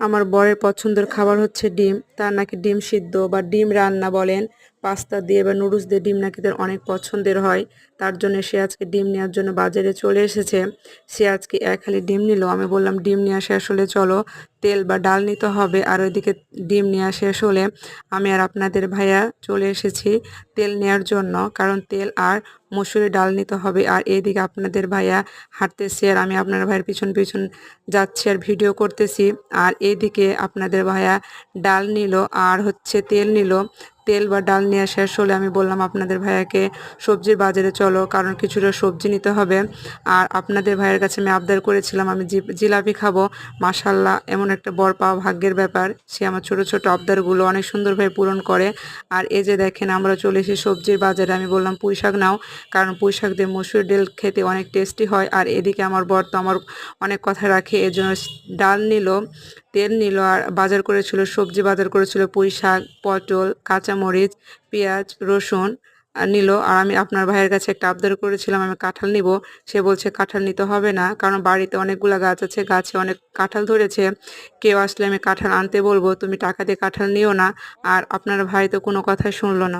আমার বরের পছন্দের খাবার হচ্ছে ডিম। তার নাকি ডিম সিদ্ধ বা ডিম রান্না বলেন, পাস্তা দিয়ে বা নুডলস দিয়ে ডিম নাকি তার অনেক পছন্দের হয়। তার জন্য সে আজকে ডিম নেওয়ার জন্য বাজারে চলে এসেছে। সে আজকে এক হালি ডিম নিল। আমি বললাম ডিম নিয়ে আসে আসলে চলো, তেল বা ডাল নিতে হবে। আর ওইদিকে ডিম নিয়ে আসে আসলে আমি আর আপনাদের ভাইয়া চলে এসেছি তেল নেয়ার জন্য, কারণ তেল আর মসুরি ডাল নিতে হবে। আর এইদিকে আপনাদের ভাইয়া হাঁটতেছে আর আমি আপনার ভাইয়ের পিছন পিছন যাচ্ছি আর ভিডিও করতেছি। আর এইদিকে আপনাদের ভাইয়া ডাল নিল আর হচ্ছে তেল নিল। তেল বা ডাল নিয়ে শেষ হলে আমি বললাম আপনাদের ভাইয়াকে সবজির বাজারে চলো, কারণ কিছুটা সবজি নিতে হবে। আর আপনাদের ভাইয়ের কাছে আমি আবদার করেছিলাম আমি জিলাপি খাবো। মাশাল্লাহ, এমন একটা বর পাওয়া ভাগ্যের ব্যাপার। সে আমার ছোট ছোট আবদারগুলো অনেক সুন্দরভাবে পূরণ করে। আর এই যে দেখেন আমরা চলে এসেছি সবজির বাজারে। আমি বললাম পুঁই শাক নাও, কারণ পুঁই শাক দিয়ে মসুর ডাল খেতে অনেক টেস্টি হয়। আর এদিকে আমার বর তো আমার অনেক কথা রাখে, এজন্য ডাল নিল, তেল নিল আর বাজার করেছিল, সবজি বাজার করেছিল পুঁই শাক, পটল, কাঁচামরিচ, পেঁয়াজ, রসুন নিল। আর আমি আপনার ভাইয়ের কাছে একটা আবদার করেছিলাম আমি কাঁঠাল নিব। সে বলছে কাঁঠাল নিতে হবে না, কারণ বাড়িতে অনেকগুলা গাছ আছে, গাছে অনেক কাঁঠাল ধরেছে। কেউ আসলে আমি কাঁঠাল আনতে বলবো, তুমি টাকা দিয়ে কাঁঠাল নিও না। আর আপনার ভাই তো কোনো কথাই শুনলো না।